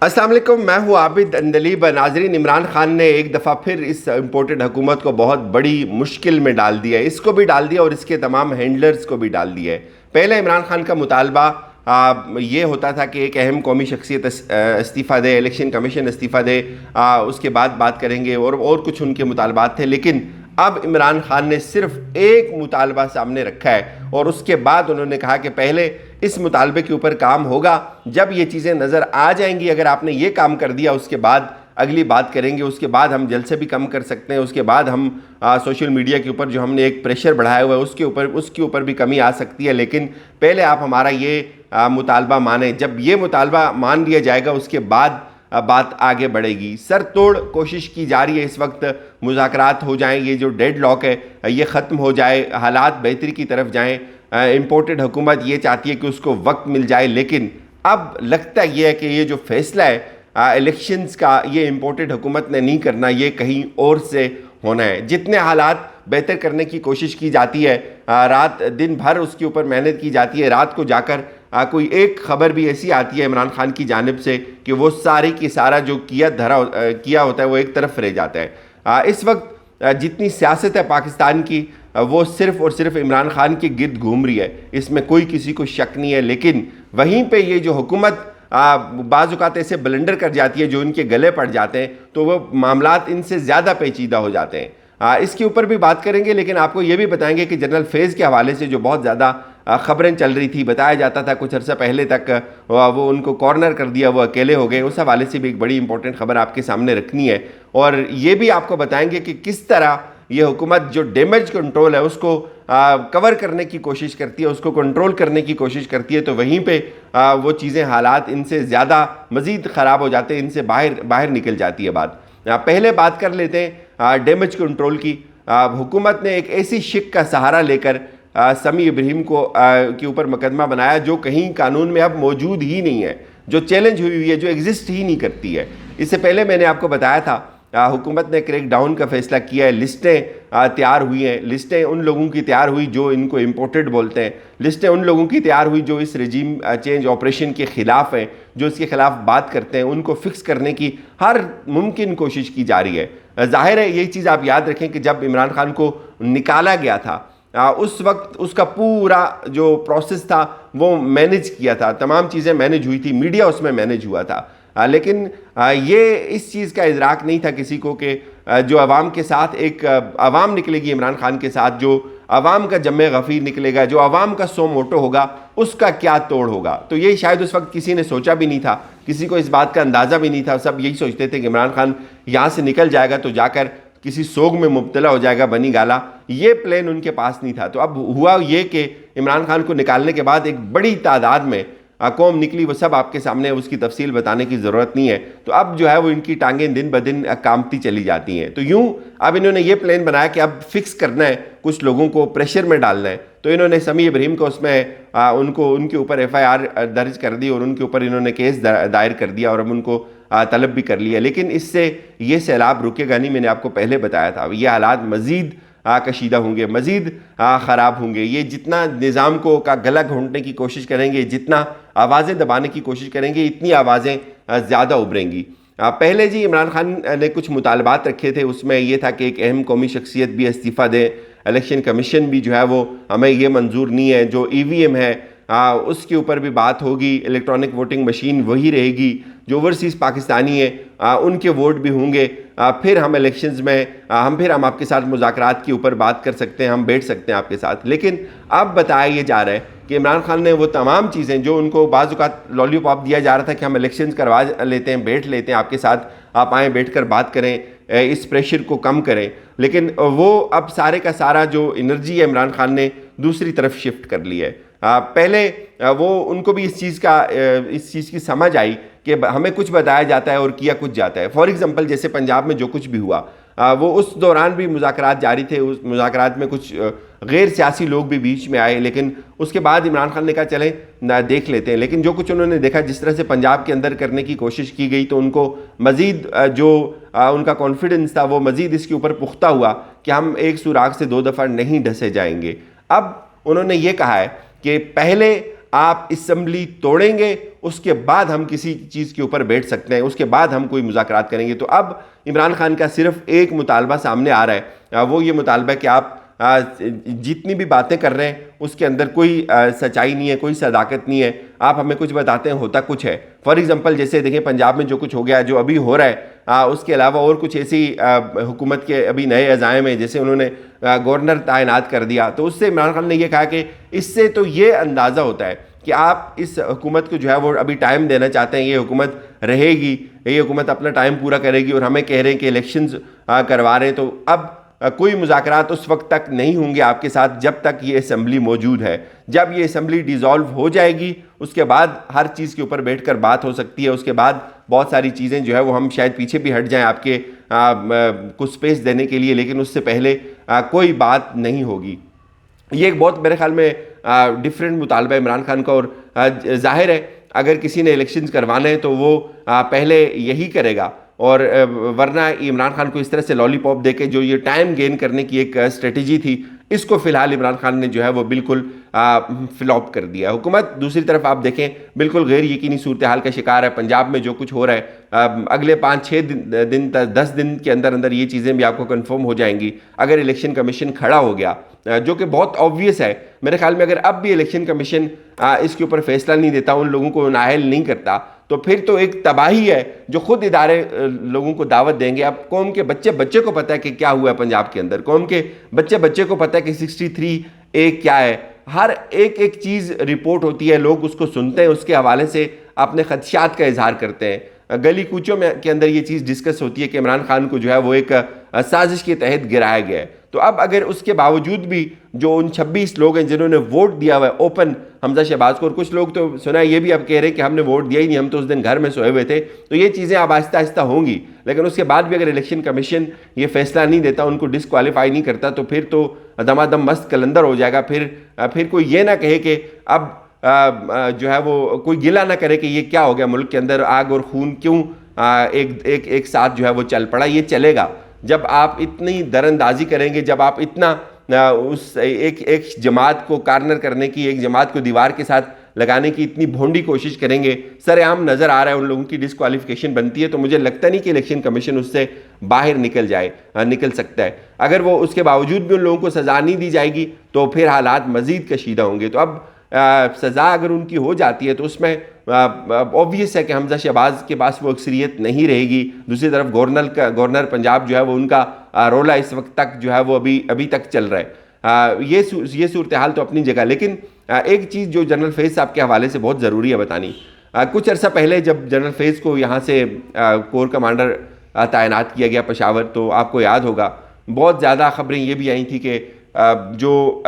अस्सलाम वालेकुम, मैं हूँ आबिद अंदलीब। नाजरीन, इमरान खान ने एक दफ़ा फिर इस इम्पोर्टेड हुकूमत को बहुत बड़ी मुश्किल में डाल दिया है। इसको भी डाल दिया और इसके तमाम हैंडलर्स को भी डाल दिया है। पहले इमरान खान का मुतालबा ये होता था कि एक अहम कौमी शख्सियत इस्तीफ़ा दे, इलेक्शन कमीशन इस्तीफ़ा दे, उसके बाद बात करेंगे और कुछ उनके मुतालबात थे। लेकिन अब इमरान खान ने सिर्फ एक मुतालबा सामने रखा है और उसके बाद उन्होंने कहा कि पहले इस मुतालबे के ऊपर काम होगा। जब ये चीज़ें नज़र आ जाएंगी, अगर आपने ये काम कर दिया, उसके बाद अगली बात करेंगे। उसके बाद हम जलसे भी कम कर सकते हैं। उसके बाद हम सोशल मीडिया के ऊपर जो हमने एक प्रेशर बढ़ाया हुआ है उसके ऊपर भी कमी आ सकती है। लेकिन पहले आप हमारा ये मुतालबा माने। जब ये मुतालबा मान लिया जाएगा, उसके बाद बात आगे बढ़ेगी। सर तोड़ कोशिश की जा रही है इस वक्त, मुज़ाकरात हो जाएं, ये जो डेड लॉक है ये ख़त्म हो जाए, हालात बेहतरी की तरफ जाएं। इम्पोर्टेड हुकूमत ये चाहती है कि उसको वक्त मिल जाए। लेकिन अब लगता ये है कि ये जो फैसला है इलेक्शंस का, ये इम्पोर्टेड हुकूमत ने नहीं करना, ये कहीं और से होना है। जितने हालात बेहतर करने की कोशिश की जाती है, रात दिन भर उसके ऊपर मेहनत की जाती है, रात को जाकर कोई एक खबर भी ऐसी आती है इमरान खान की जानिब से कि वो सारी की सारा जो किया होता है वो एक तरफ रह जाता है। इस वक्त जितनी सियासत है पाकिस्तान की, वो सिर्फ और सिर्फ इमरान खान के गिर्द घूम रही है, इसमें कोई किसी को शक नहीं है। लेकिन वहीं पे ये जो हुकूमत बाज़ औक़ात ऐसे ब्लंडर कर जाती है जो इनके गले पड़ जाते हैं, तो वो मामलात इनसे ज़्यादा पेचीदा हो जाते हैं। इसके ऊपर भी बात करेंगे। लेकिन आपको ये भी बताएंगे कि जनरल फैज़ के हवाले से जो बहुत ज़्यादा ख़बरें चल रही थी, बताया जाता था कुछ अर्सा पहले तक वो उनको कॉर्नर कर दिया, वो अकेले हो गए, उस हवाले से भी एक बड़ी इंपॉर्टेंट खबर आपके सामने रखनी है। और ये भी आपको बताएंगे कि किस तरह ये हुकूमत जो डैमेज कंट्रोल है उसको कवर करने की कोशिश करती है, उसको कंट्रोल करने की कोशिश करती है, तो वहीं पे वो चीज़ें, हालात इनसे ज़्यादा मज़ीद ख़राब हो जाते हैं, इनसे बाहर निकल जाती है बात। पहले बात कर लेते हैं डैमेज कंट्रोल की। हुकूमत ने एक ऐसी शिक का सहारा लेकर समी इब्राहिम के ऊपर मुकदमा बनाया जो कहीं कानून में अब मौजूद ही नहीं है, जो चैलेंज हुई है, जो एग्जिस्ट ही नहीं करती है। इससे पहले मैंने आपको बताया था हुकूमत ने क्रैक डाउन का फैसला किया है, लिस्टें तैयार हुई हैं। लिस्टें उन लोगों की तैयार हुई जो इनको इम्पोर्टेड बोलते हैं, लिस्टें उन लोगों की तैयार हुई जो इस रजीम चेंज ऑपरेशन के ख़िलाफ़ हैं, जो इसके ख़िलाफ़ बात करते हैं। उनको फ़िक्स करने की हर मुमकिन कोशिश की जा रही है। ज़ाहिर है ये चीज़ आप याद रखें कि जब इमरान खान को निकाला गया था उस वक्त उसका पूरा जो प्रोसेस था वो मैनेज किया था, तमाम चीज़ें मैनेज हुई थी, मीडिया उसमें मैनेज हुआ था। लेकिन ये इस चीज़ का इदराक नहीं था किसी को कि जो आवाम के साथ एक आवाम निकलेगी इमरान खान के साथ, जो आवाम का जम्मे गफ़ीर निकलेगा, जो आवाम का सो मोटो होगा, उसका क्या तोड़ होगा। तो ये शायद उस वक्त किसी ने सोचा भी नहीं था, किसी को इस बात का अंदाज़ा भी नहीं था। सब यही सोचते थे कि इमरान खान यहाँ से निकल जाएगा तो जाकर किसी सोग में मुब्तला हो जाएगा, बनी गाला। ये प्लान उनके पास नहीं था। तो अब हुआ ये कि इमरान खान को निकालने के बाद एक बड़ी तादाद में कौम निकली, वो सब आपके सामने, उसकी तफसील बताने की ज़रूरत नहीं है। तो अब जो है वो इनकी टांगें दिन ब दिन कामती चली जाती हैं। तो यूँ अब इन्होंने ये प्लान बनाया कि अब फिक्स करना है, कुछ लोगों को प्रेशर में डालना है। तो इन्होंने समी इब्राहिम को उसमें उनके ऊपर FIR दर्ज कर दी और उनके ऊपर इन्होंने केस दायर कर दिया और अब उनको तलब भी कर लिया। लेकिन इससे ये सैलाब रुकेगा नहीं, मैंने आपको पहले बताया था। ये हालात मज़ीद कशीदा होंगे, मज़ीद ख़राब होंगे। ये जितना निज़ाम को का गला घोंटने की कोशिश करेंगे, जितना आवाज़ें दबाने की कोशिश करेंगे, इतनी आवाज़ें ज़्यादा उभरेंगी। पहले जी इमरान खान ने कुछ मुतालबात रखे थे, उसमें यह था कि एक अहम कौमी शख्सियत भी इस्तीफ़ा दे, इलेक्शन कमीशन भी जो है वो हमें ये मंजूर नहीं है, जो EVM है उसके ऊपर भी बात होगी, इलेक्ट्रॉनिक वोटिंग मशीन वही रहेगी, जो ओवरसीज़ पाकिस्तानी है उनके वोट भी होंगे। फिर हम इलेक्शंस में हम आपके साथ मुज़ाकरात के ऊपर बात कर सकते हैं, हम बैठ सकते हैं आपके साथ। लेकिन अब बताया ये जा रहा है कि इमरान खान ने वो तमाम चीज़ें जो उनको बाज़ औक़ात लॉलीपॉप दिया जा रहा था कि हम इलेक्शंस करवा लेते हैं, बैठ लेते हैं आपके साथ, आप आएँ बैठ कर बात करें, इस प्रेशर को कम करें, लेकिन वो अब सारे का सारा जो एनर्जी है इमरान खान ने दूसरी तरफ शिफ्ट कर ली है। पहले वो उनको भी इस चीज़ की समझ आई कि हमें कुछ बताया जाता है और किया कुछ जाता है। फॉर एग्ज़ाम्पल जैसे पंजाब में जो कुछ भी हुआ, वो उस दौरान भी मुज़ाकरात जारी थे, उस मुज़ाकरात में कुछ गैर सियासी लोग भी बीच में आए, लेकिन उसके बाद इमरान खान ने कहा चलें ना देख लेते हैं। लेकिन जो कुछ उन्होंने देखा, जिस तरह से पंजाब के अंदर करने की कोशिश की गई, तो उनको मज़ीद जो उनका कॉन्फिडेंस था वो मज़ीद इसके ऊपर पुख्ता हुआ कि हम एक सुराग से 2 दफ़ा नहीं ढसे जाएंगे। अब उन्होंने ये कहा है कि पहले आप असम्बली तोड़ेंगे, उसके बाद हम किसी चीज़ के ऊपर बैठ सकते हैं, उसके बाद हम कोई मुज़ाकरात करेंगे। तो अब इमरान खान का सिर्फ एक मुतालबा सामने आ रहा है, वो ये मुतालबा कि आप जितनी भी बातें कर रहे हैं उसके अंदर कोई सच्चाई नहीं है, कोई सदाकत नहीं है, आप हमें कुछ बताते हैं होता कुछ है। फॉर एग्जांपल जैसे देखें पंजाब में जो कुछ हो गया, जो अभी हो रहा है, उसके अलावा और कुछ ऐसी हुकूमत के अभी नए अज़ाइम हैं, जैसे उन्होंने गवर्नर तैनात कर दिया। तो उससे इमरान खान ने यह कहा कि इससे तो ये अंदाज़ा होता है कि आप इस हुकूमत को जो है वो अभी टाइम देना चाहते हैं, ये हुकूमत रहेगी, ये हुकूमत अपना टाइम पूरा करेगी, और हमें कह रहे हैं कि इलेक्शंस करवा रहे हैं। तो अब कोई मुज़ाकरात उस वक्त तक नहीं होंगे आपके साथ जब तक ये असम्बली मौजूद है। जब ये असम्बली डिज़ोल्व हो जाएगी उसके बाद हर चीज़ के ऊपर बैठकर बात हो सकती है। उसके बाद बहुत सारी चीज़ें जो है वो हम शायद पीछे भी हट जाएं आपके कुछ स्पेस देने के लिए, लेकिन उससे पहले कोई बात नहीं होगी। ये एक बहुत मेरे ख्याल में डिफरेंट मुतालबा इमरान खान का, और जाहिर है अगर किसी ने इलेक्शंस करवाने हैं तो वो पहले यही करेगा, और वरना इमरान खान को इस तरह से लॉलीपॉप देके जो ये टाइम गेन करने की एक स्ट्रेटजी थी, इसको फिलहाल इमरान खान ने जो है वो बिल्कुल फ्लॉप कर दिया। हुकूमत दूसरी तरफ आप देखें बिल्कुल गैर यकीनी सूरत हाल का शिकार है। पंजाब में जो कुछ हो रहा है, अगले 5-6 दिन 10 दिन के अंदर अंदर ये चीज़ें भी आपको कन्फर्म हो जाएंगी। अगर इलेक्शन कमीशन खड़ा हो गया, जो कि बहुत ऑब्वियस है मेरे ख्याल में, अगर अब भी इलेक्शन कमीशन इसके ऊपर फैसला नहीं देता, उन लोगों को नाअहल नहीं करता, तो फिर तो एक तबाही है जो खुद इदारे लोगों को दावत देंगे। अब कौम के बच्चे को पता है कि क्या हुआ है पंजाब के अंदर, कौम के बच्चे को पता है कि 63A क्या है, हर एक चीज़ रिपोर्ट होती है, लोग उसको सुनते हैं, उसके हवाले से अपने खदशात का इजहार करते हैं। गली कूचों में के अंदर ये चीज़ डिस्कस होती है कि इमरान खान को जो है वो एक साजिश के तहत गिराया गया है। तो अब अगर उसके बावजूद भी जो उन 26 लोग हैं जिन्होंने वोट दिया हुआ है ओपन हमजा शहबाज को, और कुछ लोग तो सुना है ये भी अब कह रहे हैं कि हमने वोट दिया ही नहीं, हम तो उस दिन घर में सोए हुए थे, तो ये चीज़ें अब आहिस्ता आहिस्ता होंगी। लेकिन उसके बाद भी अगर इलेक्शन कमीशन ये फैसला नहीं देता, उनको डिसक्वालीफाई नहीं करता, तो फिर तो दमादम मस्त कलंदर हो जाएगा। फिर कोई ये ना कहे कि अब जो है वो कोई गिला ना करे कि ये क्या हो गया, मुल्क के अंदर आग और खून क्यों एक साथ जो है वो चल पड़ा। ये चलेगा जब आप इतनी दरअंदाजी करेंगे, जब आप इतना उस एक जमात को कार्नर करने की, एक जमात को दीवार के साथ लगाने की इतनी भोंडी कोशिश करेंगे। सरेआम नज़र आ रहा है उन लोगों की डिसक्वालिफिकेशन बनती है, तो मुझे लगता नहीं कि इलेक्शन कमीशन उससे बाहर निकल सकता है। अगर वो उसके बावजूद भी उन लोगों को सज़ा नहीं दी जाएगी तो फिर हालात मज़ीद कशीदा होंगे। तो अब सज़ा अगर उनकी हो जाती है तो उसमें ऑब्वियस है कि हमजा शहबाज के पास वो अक्सरियत नहीं रहेगी। दूसरी तरफ गवर्नर पंजाब जो है वो उनका रोला इस वक्त तक जो है वो अभी तक चल रहा है। ये सूरत हाल तो अपनी जगह, लेकिन एक चीज़ जो जनरल फैज़ साहब के हवाले से बहुत ज़रूरी है बतानी। कुछ अर्सा पहले जब जनरल फैज़ को यहाँ से कोर कमांडर तैनात किया गया पेशावर, तो आपको याद होगा बहुत ज़्यादा ख़बरें ये भी आई थी कि जो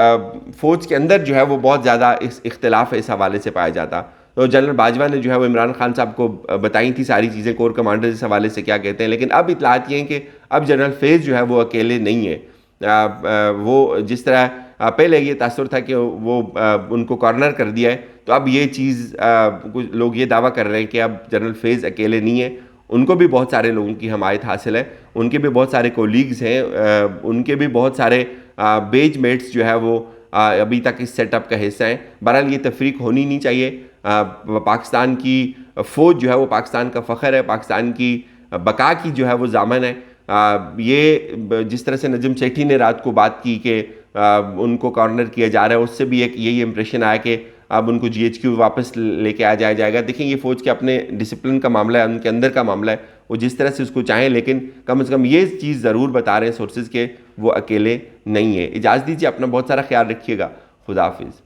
फ़ौज के अंदर जो है वो बहुत ज़्यादा इख्तिलाफ है इस हवाले से पाया जाता। तो जनरल बाजवा ने जो है वो इमरान खान साहब को बताई थी सारी चीज़ें, कोर कमांडर इस हवाले से क्या कहते हैं। लेकिन अब इतलात ये हैं कि अब जनरल फैज़ जो है वो अकेले नहीं है। वो जिस तरह पहले ये तासुर था कि वो उनको कॉर्नर कर दिया है, तो अब ये चीज़ कुछ लोग ये दावा कर रहे हैं कि अब जनरल फैज़ अकेले नहीं है, उनको भी बहुत सारे लोगों की हमायत हासिल है, उनके भी बहुत सारे कोलीग्स हैं, उनके भी बहुत सारे बेजमेट्स जो है वो अभी तक इस सेटअप का हिस्सा हैं। बहरहाल ये तफरीक होनी नहीं चाहिए। पाकिस्तान की फ़ौज जो है वो पाकिस्तान का फ़ख्र है, पाकिस्तान की बका की जो है वो ज़ामन है। ये जिस तरह से नजम सेठी ने रात को बात की कि उनको कॉर्नर किया जा रहा है, उससे भी एक यही इंप्रेशन आया कि अब उनको GHQ वापस लेके आ जाएगा। देखिए ये फ़ौज के अपने डिसिप्लिन का मामला है, उनके अंदर का मामला है, वो जिस तरह से उसको चाहें, लेकिन कम से कम ये चीज़ ज़रूर बता रहे हैं सोर्सेज के वो अकेले नहीं है। इजाज़त दीजिए, अपना बहुत सारा ख्याल रखिएगा। खुदा हाफिज़।